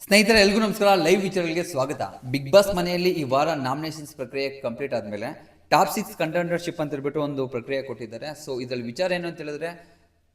ಸ್ನೇಹಿತರೆ ಎಲ್ರಿಗೂ ನಮಸ್ಕಾರ. ಲೈವ್ ವಿಚಾರಗಳಿಗೆ ಸ್ವಾಗತ. ಬಿಗ್ ಬಾಸ್ ಮನೆಯಲ್ಲಿ ಈ ವಾರ ನಾಮಿನೇಷನ್ಸ್ ಪ್ರಕ್ರಿಯೆ ಕಂಪ್ಲೀಟ್ ಆದ್ಮೇಲೆ ಟಾಪ್ 6 ಕಂಟೆಂಡರ್ಶಿಪ್ ಅಂತ ಹೇಳ್ಬಿಟ್ಟು ಒಂದು ಪ್ರಕ್ರಿಯೆ ಕೊಟ್ಟಿದ್ದಾರೆ. ಸೊ ಇದ್ರಲ್ಲಿ ವಿಚಾರ ಏನು ಅಂತ ಹೇಳಿದ್ರೆ,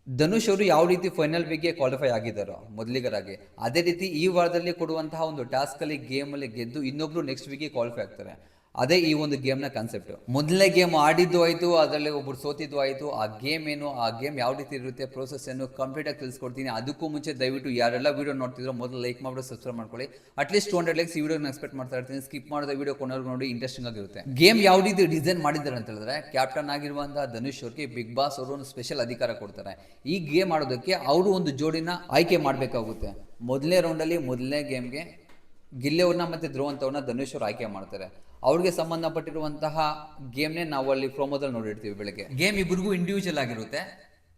ಧನುಷ್ ಅವರು ಯಾವ ರೀತಿ ಫೈನಲ್ ಬಿಗೆ ಕ್ವಾಲಿಫೈ ಆಗಿದ್ದಾರೋ ಮೊದಲಿಗರಾಗಿ, ಅದೇ ರೀತಿ ಈ ವಾರದಲ್ಲಿ ಕೊಡುವಂತಹ ಒಂದು ಟಾಸ್ಕ್ ಅಲ್ಲಿ ಗೇಮ್ ಅಲ್ಲಿ ಗೆದ್ದು ಇನ್ನೊಬ್ರು ನೆಕ್ಸ್ಟ್ ವೀಕ್ಗೆ ಕ್ವಾಲಿಫೈ ಆಗ್ತಾರೆ. ಅದೇ ಈ ಒಂದು ಗೇಮ್ನ ಕಾನ್ಸೆಪ್ಟ್. ಮೊದಲನೇ ಗೇಮ್ ಆಡಿದ್ದು ಆಯಿತು, ಅದರಲ್ಲಿ ಒಬ್ಬರು ಸೋತಿದ್ದು ಆಯಿತು. ಆ ಗೇಮ್ ಏನು, ಆ ಗೇಮ್ ಯಾವ ರೀತಿ ಇರುತ್ತೆ, ಪ್ರೋಸೆಸ್ ಏನು ಕಂಪ್ಲೀಟಾಗಿ ತಿಳಿಸ್ಕೊಡ್ತೀನಿ. ಅದಕ್ಕೂ ಮುಂಚೆ ದಯವಿಟ್ಟು ಯಾರೆಲ್ಲ ವೀಡಿಯೋ ನೋಡ್ತಿದ್ರು ಮೊದಲು ಲೈಕ್ ಮಾಡಿಬಿಟ್ಟು ಸಬ್ಸ್ಕ್ರೈಬ್ ಮಾಡ್ಕೊಳ್ಳಿ. ಅಟ್ಲೀಸ್ಟ್ 200 ಲೈಕ್ಸ್ ಈ ವಿಡಿಯೋನ ಎಕ್ಸ್ಪೆಕ್ಟ್ ಮಾಡ್ತಾ ಇರ್ತೀನಿ. ಸ್ಕಿಪ್ ಮಾಡಿದ ವಿಡಿಯೋ ಕೊನೆವರೆಗೂ ನೋಡಿ, ಇಂಟ್ರೆಸ್ಟಿಂಗ್ ಆಗಿರುತ್ತೆ. ಗೇಮ್ ಯಾವ ರೀತಿ ಡಿಸೈನ್ ಮಾಡಿದ್ದಾರೆ ಅಂತ ಹೇಳಿದ್ರೆ, ಕ್ಯಾಪ್ಟನ್ ಆಗಿರುವಂತಹ ಧನುಷ್ ಅವ್ರಿಗೆ ಬಿಗ್ ಬಾಸ್ ಅವರು ಒಂದು ಸ್ಪೆಷಲ್ ಅಧಿಕಾರ ಕೊಡ್ತಾರೆ. ಈ ಗೇಮ್ ಆಡೋದಕ್ಕೆ ಅವರು ಒಂದು ಜೋಡಿನ ಆಯ್ಕೆ ಮಾಡಬೇಕಾಗುತ್ತೆ. ಮೊದಲನೇ ರೌಂಡಲ್ಲಿ ಮೊದಲನೇ ಗೇಮ್ಗೆ ಗಿಲ್ಲಿ ಅವ್ರನ್ನ ಮತ್ತು ಧ್ರುವ್ ಅವ್ರನ್ನ ಧನುಷ್ ಅವ್ರು ಆಯ್ಕೆ ಮಾಡ್ತಾರೆ. ಅವ್ರಿಗೆ ಸಂಬಂಧಪಟ್ಟಿರುವಂತಹ ಗೇಮ್ನೇ ನಾವು ಅಲ್ಲಿ ಪ್ರೋಮೋದಲ್ಲಿ ನೋಡಿರ್ತೀವಿ. ಬೆಳಗ್ಗೆ ಗೇಮ್ ಇಬ್ಬರಿಗೂ ಇಂಡಿವಿಜುವಲ್ ಆಗಿರುತ್ತೆ.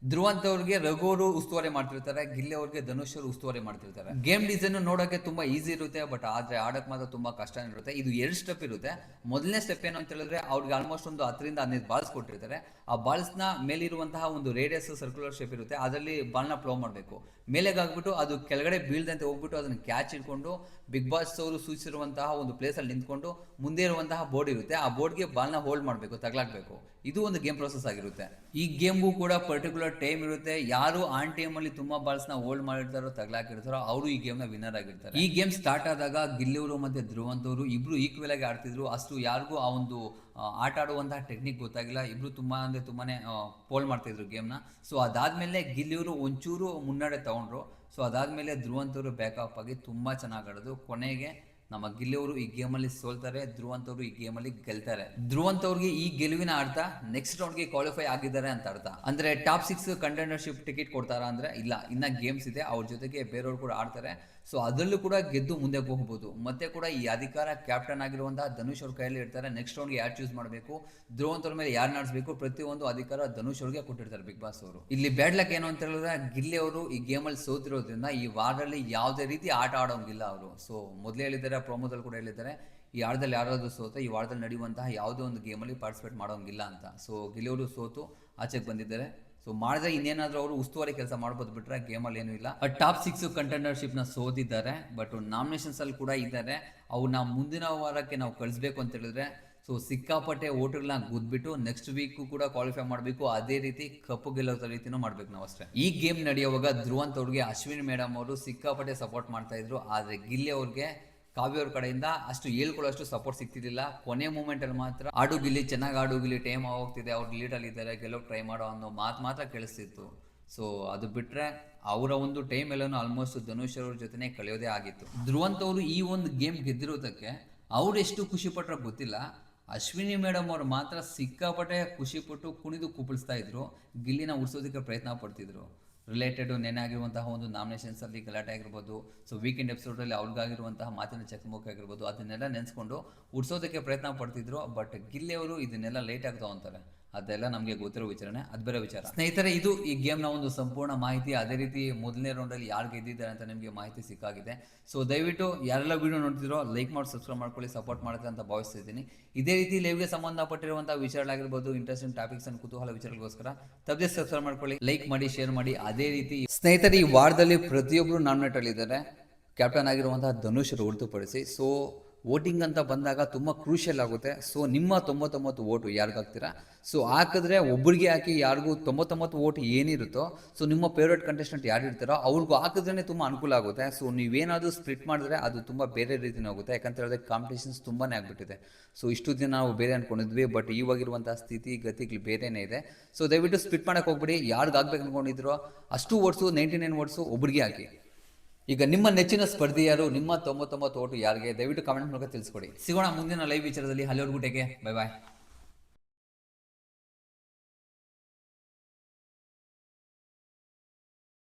ಧ್ರುವಂತ್ ಅವ್ರಿಗೆ ರಘು ಅವರು ಉಸ್ತುವಾರಿ ಮಾಡ್ತಿರ್ತಾರೆ, ಗಿಲ್ಲಿ ಅವ್ರಿಗೆ ಧನುಷ್ ಅವರು ಉಸ್ತುವಾರಿ ಮಾಡ್ತಿರ್ತಾರೆ. ಗೇಮ್ ಡಿಸೈನ್ ನೋಡೋಕೆ ತುಂಬಾ ಈಸಿ ಇರುತ್ತೆ, ಬಟ್ ಆದ್ರೆ ಆಡಕ್ ಮಾತ್ರ ತುಂಬಾ ಕಷ್ಟ ಇರುತ್ತೆ. ಇದು 2 ಸ್ಟೆಪ್ ಇರುತ್ತೆ. ಮೊದಲನೇ ಸ್ಟೆಪ್ ಏನು ಅಂತ ಹೇಳಿದ್ರೆ, ಅವ್ರಿಗೆ ಆಲ್ಮೋಸ್ಟ್ ಒಂದು 10ರಿಂದ 15 ಬಾಲ್ಸ್ ಕೊಟ್ಟಿರ್ತಾರೆ. ಆ ಬಾಲ್ಸ್ ನ ಮೇಲಿರುವಂತಹ ಒಂದು ರೇಡಿಯಸ್ ಸರ್ಕ್ಯುಲರ್ ಶೇಪ್ ಇರುತ್ತೆ, ಅದರಲ್ಲಿ ಬಾಲ್ನ ಫ್ಲೋ ಮಾಡಬೇಕು. ಮೇಲೆಗೆ ಆಗ್ಬಿಟ್ಟು ಅದು ಕೆಳಗಡೆ ಬೀಳ್ದಂತೆ ಹೋಗ್ಬಿಟ್ಟು ಅದನ್ನ ಕ್ಯಾಚ್ ಇಟ್ಕೊಂಡು ಬಿಗ್ ಬಾಸ್ ಅವರು ಸೂಚಿಸಿರುವಂತಹ ಒಂದು ಪ್ಲೇಸ್ ಅಲ್ಲಿ ನಿಂತ್ಕೊಂಡು ಮುಂದೆ ಇರುವಂತಹ ಬೋರ್ಡ್ ಇರುತ್ತೆ, ಆ ಬೋರ್ಡ್ಗೆ ಬಾಲ್ನ ಹೋಲ್ಡ್ ಮಾಡಬೇಕು, ತಗ್ಲಾಕ್ಬೇಕು. ಇದು ಒಂದು ಗೇಮ್ ಪ್ರೊಸೆಸ್ ಆಗಿರುತ್ತೆ. ಈ ಗೇಮ್ಗೂ ಕೂಡ ಪರ್ಟಿಕ್ಯುಲರ್ ಟೈಮ್ ಇರುತ್ತೆ. ಯಾರು ಆನ್ ಟೈಮ್ ಅಲ್ಲಿ ತುಂಬಾ ಬಾಲ್ಸ್ ನ ಹೋಲ್ಡ್ ಮಾಡಿರ್ತಾರೋ, ತಗ್ಲಾಕಿರ್ತಾರೋ, ಅವರು ಈ ಗೇಮ್ ನ ವಿನ್ನರ್ ಆಗಿರ್ತಾರೆ. ಈ ಗೇಮ್ ಸ್ಟಾರ್ಟ್ ಆದಾಗ ಗಿಲ್ಲಿಯವರು ಮತ್ತೆ ಧ್ರುವಂತ್ ಅವರು ಇಬ್ರು ಈಕ್ವಲ್ ಆಗಿ ಆಡ್ತಿದ್ರು. ಅಷ್ಟು ಯಾರಿಗೂ ಆ ಒಂದು ಆಟ ಆಡುವಂತಹ ಟೆಕ್ನಿಕ್ ಗೊತ್ತಾಗಿಲ್ಲ. ಇಬ್ರು ತುಂಬಾ ಅಂದ್ರೆ ತುಂಬಾನೇ ಪೋಲ್ ಮಾಡ್ತಿದ್ರು ಗೇಮ್ನ. ಸೊ ಅದಾದ್ಮೇಲೆ ಗಿಲ್ಲಿಯವರು ಒಂಚೂರು ಮುನ್ನಡೆ ತಗೊಂಡ್ರು. ಸೊ ಅದಾದ್ಮೇಲೆ ಧ್ರುವಂತ್ ಅವರು ಬ್ಯಾಕಪ್ ಆಗಿ ತುಂಬಾ ಚೆನ್ನಾಗಿ ಆಡೋದು. ಕೊನೆಗೆ ನಮ್ಮ ಗಿಲ್ಲಿ ಅವರು ಈ ಗೇಮಲ್ಲಿ ಸೋಲ್ತಾರೆ, ಧ್ರುವಂತ್ ಅವರು ಈ ಗೇಮಲ್ಲಿ ಗೆಲ್ತಾರೆ. ಧ್ರುವಂತ್ ಅವ್ರಿಗೆ ಈ ಗೆಲುವಿನ ಅರ್ಥ ನೆಕ್ಸ್ಟ್ ರೌಂಡ್ಗೆ ಕ್ವಾಲಿಫೈ ಆಗಿದ್ದಾರೆ ಅಂತ ಅರ್ಥ. ಅಂದ್ರೆ ಟಾಪ್ 6 ಕಂಟೆಂಡರ್ಶಿಪ್ ಟಿಕೆಟ್ ಕೊಡ್ತಾರಾ ಅಂದ್ರೆ ಇಲ್ಲ, ಇನ್ನ ಗೇಮ್ಸ್ ಇದೆ, ಅವ್ರ ಜೊತೆಗೆ ಬೇರೆಯವರು ಕೂಡ ಆಡ್ತಾರೆ. ಸೊ ಅದರಲ್ಲೂ ಕೂಡ ಗೆದ್ದು ಮುಂದೆ ಹೋಗಬಹುದು. ಮತ್ತೆ ಕೂಡ ಈ ಅಧಿಕಾರ ಕ್ಯಾಪ್ಟನ್ ಆಗಿರುವಂತಹ ಧನುಷ್ ಅವ್ರ ಕೈಯಲ್ಲಿ ಇರ್ತಾರೆ. ನೆಕ್ಸ್ಟ್ ರೌಂಡ್ಗೆ ಯಾರು ಚೂಸ್ ಮಾಡಬೇಕು, ಧ್ರುವಂತ್ ಅವ್ರ ಮೇಲೆ ಯಾರು ನಡೆಸಬೇಕು, ಪ್ರತಿಯೊಂದು ಅಧಿಕಾರ ಧನುಷ್ ಅವ್ರಿಗೆ ಕೊಟ್ಟಿರ್ತಾರೆ ಬಿಗ್ ಬಾಸ್ ಅವರು. ಇಲ್ಲಿ ಬ್ಯಾಡ್ ಲಕ್ ಏನು ಅಂತ ಹೇಳಿದ್ರೆ, ಗಿಲ್ಲಿ ಅವರು ಈ ಗೇಮಲ್ಲಿ ಸೋತಿರೋದ್ರಿಂದ ಈ ವಾರದಲ್ಲಿ ಯಾವುದೇ ರೀತಿ ಆಟ ಆಡೋಂಗಿಲ್ಲ ಅವರು. ಸೊ ಮೊದಲೇ ಹೇಳಿದ್ದಾರೆ, ಪ್ರೋಮೋದಲ್ಲಿ ಕೂಡ ಹೇಳಿದ್ದಾರೆ, ಈ ವಾರದಲ್ಲಿ ಯಾರಾದರೂ ಸೋತ ಈ ವಾರದಲ್ಲಿ ನಡೆಯುವಂತಹ ಯಾವುದೇ ಒಂದು ಗೇಮಲ್ಲಿ ಪಾರ್ಟಿಸಿಪೇಟ್ ಮಾಡೋಂಗಿಲ್ಲ ಅಂತ. ಸೊ ಗಿಲ್ಲಿಯವರು ಸೋತು ಆಚೆಗೆ ಬಂದಿದ್ದಾರೆ. ಸೊ ಮಾಡಿದ್ರೆ ಇನ್ನೇನಾದ್ರೂ ಅವರು ಉಸ್ತುವಾರಿ ಕೆಲಸ ಮಾಡ್ಬೋದು, ಬಿಟ್ರೆ ಗೇಮಲ್ಲಿ ಏನೂ ಇಲ್ಲ. ಟಾಪ್ 6 ಕಂಟೆಂಡರ್ಶಿಪ್ ನ ಸೋತಿದ್ದಾರೆ, ಬಟ್ ನಾಮಿನೇಷನ್ಸ್ ಅಲ್ಲಿ ಕೂಡ ಇದ್ದಾರೆ. ಅವ್ರನ್ನ ಮುಂದಿನ ವಾರಕ್ಕೆ ನಾವು ಕಳಿಸ್ಬೇಕು ಅಂತ ಹೇಳಿದ್ರೆ, ಸೊ ಸಿಕ್ಕಾಪಟ್ಟೆ ಓಟ್ಗಳನ್ನ ಗುದ್ಬಿಟ್ಟು ನೆಕ್ಸ್ಟ್ ವೀಕ್ ಕೂಡ ಕ್ವಾಲಿಫೈ ಮಾಡಬೇಕು. ಅದೇ ರೀತಿ ಕಪ್ಪು ಗೆಲ್ಲೋ ರೀತಿನೂ ಮಾಡ್ಬೇಕು ನಾವು ಅಷ್ಟೇ. ಈ ಗೇಮ್ ನಡೆಯುವಾಗ ಧ್ರುವಂತ್ ಅವ್ರಿಗೆ ಅಶ್ವಿನಿ ಮೇಡಮ್ ಅವರು ಸಿಕ್ಕಾಪಟ್ಟೆ ಸಪೋರ್ಟ್ ಮಾಡ್ತಾ ಇದ್ರು. ಆದ್ರೆ ಗಿಲ್ಲಿ ಅವ್ರಿಗೆ ಕಾವ್ಯ ಅವ್ರ ಕಡೆಯಿಂದ ಅಷ್ಟು ಹೇಳ್ಕೊಳ್ಳೋಷ್ಟು ಸಪೋರ್ಟ್ ಸಿಗ್ತಿರ್ಲಿಲ್ಲ. ಕೊನೆ ಮೂಮೆಂಟ್ ಅಲ್ಲಿ ಮಾತ್ರ ಆಡು ಗಿಲ್ಲಿ, ಚೆನ್ನಾಗಿ ಆಡು ಗಿಲ್ಲಿ, ಟೈಮ್ ಹೋಗ್ತಿದೆ, ಅವ್ರು ಲೀಡ್ ಅಲ್ಲಿ ಇದ್ದಾರೆ, ಗೆಲ್ಲೋಕೆ ಟ್ರೈ ಮಾಡೋ ಅನ್ನೋ ಮಾತು ಮಾತ್ರ ಕೇಳಿಸ್ತಿತ್ತು. ಸೊ ಅದು ಬಿಟ್ರೆ ಅವರ ಒಂದು ಟೈಮ್ ಎಲ್ಲನೂ ಆಲ್ಮೋಸ್ಟ್ ಧನುಷ್ ಅವ್ರ ಜೊತೆನೆ ಕಳೆಯೋದೇ ಆಗಿತ್ತು. ಧ್ರುವಂತ್ ಅವರು ಈ ಒಂದು ಗೇಮ್ ಗೆದ್ದಿರೋದಕ್ಕೆ ಅವ್ರು ಎಷ್ಟು ಖುಷಿ ಪಟ್ರ ಗೊತ್ತಿಲ್ಲ. ಅಶ್ವಿನಿ ಮೇಡಮ್ ಅವ್ರು ಮಾತ್ರ ಸಿಕ್ಕಾಪಟ್ಟೆ ಖುಷಿ ಪಟ್ಟು ಕುಣಿದು ಕುಪ್ಪಳಿಸ್ತಾ ಇದ್ರು, ಗಿಲ್ಲಿನ ಉಳಿಸೋದಕ್ಕೆ ಪ್ರಯತ್ನ ಪಡ್ತಿದ್ರು. ರಿಲೇಟೆಡ್ ನೆನೆ ಆಗಿರುವಂತಹ ಒಂದು ನಾಮಿನೇಷನ್ಸ್ ಅಲ್ಲಿ ಗಲಾಟೆ ಆಗಿರ್ಬೋದು, ಸೊ ವೀಕೆಂಡ್ ಎಪಿಸೋಡಲ್ಲಿ ಅವ್ರಿಗಾಗಿರುವಂತಹ ಮಾತಿನ ಚಕಮಕಿ ಆಗಿರ್ಬೋದು, ಅದನ್ನೆಲ್ಲ ನೆನೆಸ್ಕೊಂಡು ಉಡ್ಸೋದಕ್ಕೆ ಪ್ರಯತ್ನ ಪಡ್ತಿದ್ರು. ಬಟ್ ಗಿಲ್ಲಿ ಅವರು ಇದನ್ನೆಲ್ಲ ಲೇಟ್ ಆಗ್ತಾವ ಅಂತಾರೆ. ಅದೆಲ್ಲ ನಮಗೆ ಗೊತ್ತಿರೋ ವಿಚಾರನೆ, ಅದು ಬೇರೆ ವಿಚಾರ. ಸ್ನೇಹಿತರೆ, ಇದು ಈ ಗೇಮ್ನ ಒಂದು ಸಂಪೂರ್ಣ ಮಾಹಿತಿ. ಅದೇ ರೀತಿ ಮೊದಲನೇ ರೌಂಡಲ್ಲಿ ಯಾರು ಗೆದ್ದಿದ್ದಾರೆ ಅಂತ ನಿಮಗೆ ಮಾಹಿತಿ ಸಿಕ್ಕಾಗಿದೆ. ಸೊ ದಯವಿಟ್ಟು ಯಾರೆಲ್ಲ ವಿಡಿಯೋ ನೋಡ್ತಿರೋ ಲೈಕ್ ಮಾಡಿ ಸಬ್ಸ್ಕ್ರೈಬ್ ಮಾಡ್ಕೊಳ್ಳಿ, ಸಪೋರ್ಟ್ ಮಾಡುತ್ತೆ ಅಂತ ಭಾವಿಸ್ತಿದ್ದೀನಿ. ಇದೇ ರೀತಿ ಲೈವ್ಗೆ ಸಂಬಂಧಪಟ್ಟಿರುವಂತಹ ವಿಚಾರಗಳಾಗಿರ್ಬೋದು, ಇಂಟ್ರೆಸ್ಟಿಂಗ್ ಟಾಪಿಕ್ಸ್ ಅಂಡ್ ಕುತೂಹಲ ವಿಚಾರಗಳಿಗೋಸ್ಕರ ತಪ್ಪದೆ ಸಬ್ಸ್ಕ್ರೈಬ್ ಮಾಡ್ಕೊಳ್ಳಿ, ಲೈಕ್ ಮಾಡಿ, ಶೇರ್ ಮಾಡಿ. ಅದೇ ರೀತಿ ಸ್ನೇಹಿತರೆ, ಈ ವಾರದಲ್ಲಿ ಪ್ರತಿಯೊಬ್ಬರು ನಾಮಿನೇಟ್ ಅಲ್ಲಿ ಇದ್ದಾರೆ, ಕ್ಯಾಪ್ಟನ್ ಆಗಿರುವಂತಹ ಧನುಷ್ ಹೊರತುಪಡಿಸಿ. ಸೊ ವೋಟಿಂಗ್ ಅಂತ ಬಂದಾಗ ತುಂಬ ಕ್ರೂಷಿಯಲ್ ಆಗುತ್ತೆ. ಸೊ ನಿಮ್ಮ 99 ಓಟು ಯಾರಿಗಾಗ್ತೀರಾ? ಸೊ ಹಾಕಿದ್ರೆ ಒಬ್ಬರಿಗೆ ಹಾಕಿ, ಯಾರಿಗೂ 99 ಓಟ್ ಏನಿರುತ್ತೋ, ಸೊ ನಿಮ್ಮ ಫೇವ್ರೇಟ್ ಕಂಟೆಸ್ಟೆಂಟ್ ಯಾರು ಇರ್ತಾರೋ ಅವ್ರಿಗೂ ಹಾಕಿದ್ರೇ ತುಂಬ ಅನುಕೂಲ ಆಗುತ್ತೆ. ಸೊ ನೀವೇನಾದರೂ ಸ್ಪ್ಲಿಟ್ ಮಾಡಿದ್ರೆ ಅದು ತುಂಬ ಬೇರೆ ರೀತಿನೇ ಆಗುತ್ತೆ. ಯಾಕಂತ ಹೇಳಿದ್ರೆ ಕಾಂಪಿಟೇಷನ್ಸ್ ತುಂಬಾ ಆಗ್ಬಿಟ್ಟಿದೆ. ಸೊ ಇಷ್ಟು ದಿನ ನಾವು ಬೇರೆ ಅಂದ್ಕೊಂಡಿದ್ವಿ, ಬಟ್ ಇವಾಗಿರುವಂಥ ಸ್ಥಿತಿ ಗತಿಗಳು ಬೇರೆನೇ ಇದೆ. ಸೊ ದಯವಿಟ್ಟು ಸ್ಪ್ಲಿಟ್ ಮಾಡೋಕ್ಕೆ ಹೋಗ್ಬಿಡಿ. ಯಾರಿಗೆ ಆಗ್ಬೇಕು ಅಂದ್ಕೊಂಡಿದ್ರೋ ಅಷ್ಟು ಓಟ್ಸು, 99 ಓಟ್ಸು ಒಬ್ಬರಿಗೆ ಹಾಕಿ. ಈಗ ನಿಮ್ಮ ನೆಚ್ಚಿನ ಸ್ಪರ್ಧಿ ಯಾರು, ನಿಮ್ಮ 99 ಓಟು ಯಾರಿಗೆ, ದಯವಿಟ್ಟು ಕಮೆಂಟ್ ಮೂಲಕ ತಿಳಿಸ್ಕೊಡಿ. ಸಿಗೋಣ ಮುಂದಿನ ಲೈವ್ ವಿಚಾರದಲ್ಲಿ. ಅಲ್ಲಿವರೆಗೂ ಟೇಕ್ ಕೇರ್, ಬೈ ಬಾಯ್.